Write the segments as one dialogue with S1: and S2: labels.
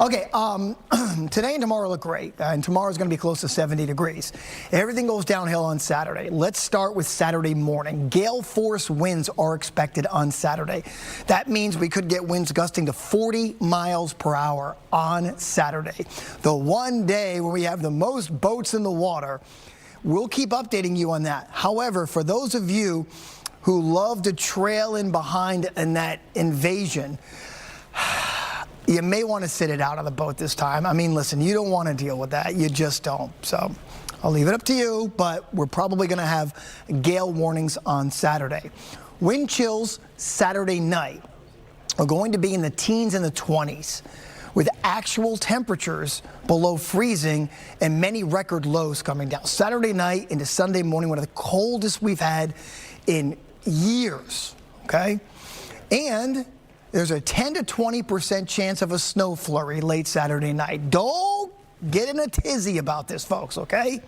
S1: Okay, today and tomorrow look great, and tomorrow's going to be close to 70 degrees. Everything goes downhill on Saturday. Let's start with Saturday morning. Gale force winds are expected on Saturday. That means we could get winds gusting to 40 miles per hour on Saturday. The one day where we have the most boats in the water. We'll keep updating you on that. However, for those of you who love to trail in behind in that invasion, you may want to sit it out on the boat this time. I mean, listen, you don't want to deal with that. You just don't. So I'll leave it up to you, but we're probably going to have gale warnings on Saturday. Wind chills Saturday night are going to be in the teens and the 20s, with actual temperatures below freezing and many record lows coming down. Saturday night into Sunday morning, one of the coldest we've had in years, okay? And there's a 10 to 20% chance of a snow flurry late Saturday night. Don't get in a tizzy about this, folks, okay?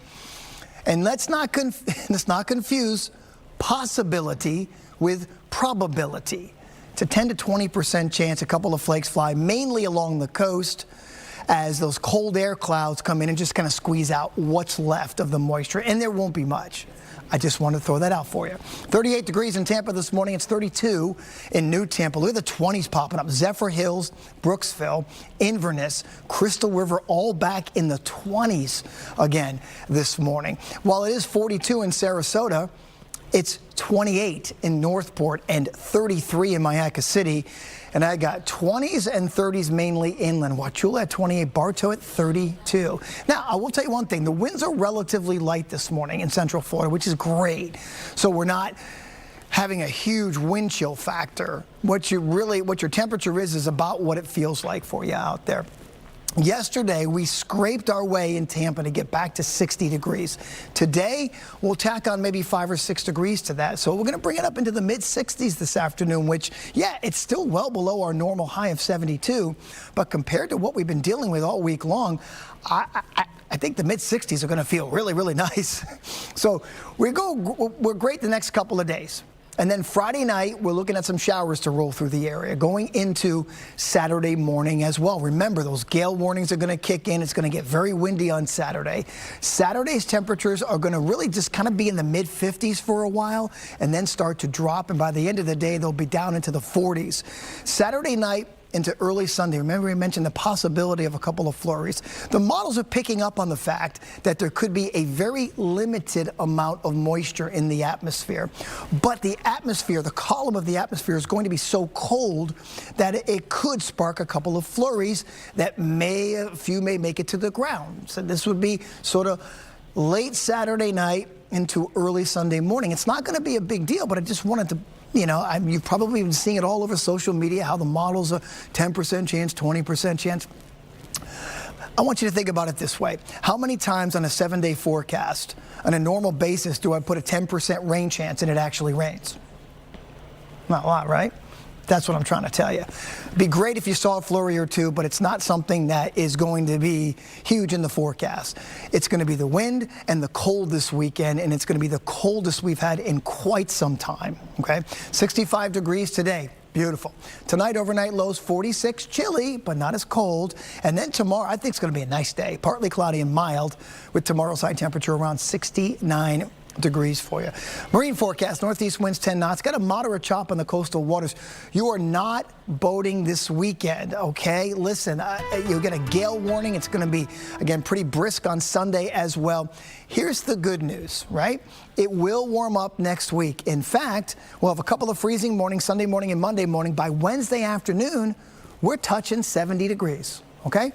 S1: And let's not confuse possibility with probability. It's a 10 to 20% chance a couple of flakes fly, mainly along the coast, as those cold air clouds come in and just kind of squeeze out what's left of the moisture, and there won't be much. I just wanted to throw that out for you. 38 degrees in Tampa this morning. It's 32 in New Tampa. Look at the 20s popping up. Zephyr Hills, Brooksville, Inverness, Crystal River, all back in the 20s again this morning. While it is 42 in Sarasota, it's 28 in Northport and 33 in Mayaca City. And I got 20s and 30s mainly inland. Wauchula at 28, Bartow at 32. Now, I will tell you one thing. The winds are relatively light this morning in Central Florida, which is great. So we're not having a huge wind chill factor. What your temperature is about what it feels like for you out there. Yesterday, we scraped our way in Tampa to get back to 60 degrees. Today, we'll tack on maybe 5 or 6 degrees to that. So we're going to bring it up into the mid-60s this afternoon, which, yeah, it's still well below our normal high of 72. But compared to what we've been dealing with all week long, I think the mid-60s are going to feel really, really nice. So we're great the next couple of days. And then Friday night, we're looking at some showers to roll through the area, going into Saturday morning as well. Remember, those gale warnings are going to kick in. It's going to get very windy on Saturday. Saturday's temperatures are going to really just kind of be in the mid-50s for a while and then start to drop. And by the end of the day, they'll be down into the 40s. Saturday night into early Sunday. Remember, we mentioned the possibility of a couple of flurries. The models are picking up on the fact that there could be a very limited amount of moisture in the atmosphere. But the atmosphere, the column of the atmosphere is going to be so cold that it could spark a couple of flurries that a few may make it to the ground. So this would be sort of late Saturday night into early Sunday morning. It's not going to be a big deal, but I just wanted to, you've probably been seeing it all over social media, how the models are 10% chance, 20% chance. I want you to think about it this way. How many times on a 7-day forecast, on a normal basis, do I put a 10% rain chance and it actually rains? Not a lot, right? That's what I'm trying to tell you. It'd be great if you saw a flurry or two, but it's not something that is going to be huge in the forecast. It's going to be the wind and the cold this weekend, and it's going to be the coldest we've had in quite some time, okay? 65 degrees today. Beautiful. Tonight, overnight lows 46, chilly, but not as cold. And then tomorrow, I think it's going to be a nice day. Partly cloudy and mild, with tomorrow's high temperature around 69 degrees for you. Marine forecast, northeast winds 10 knots. Got a moderate chop on the coastal waters. You are not boating this weekend, okay? Listen, you'll get a gale warning. It's going to be, again, pretty brisk on Sunday as well. Here's the good news, right? It will warm up next week. In fact, we'll have a couple of freezing mornings, Sunday morning and Monday morning. By Wednesday afternoon, we're touching 70 degrees, okay?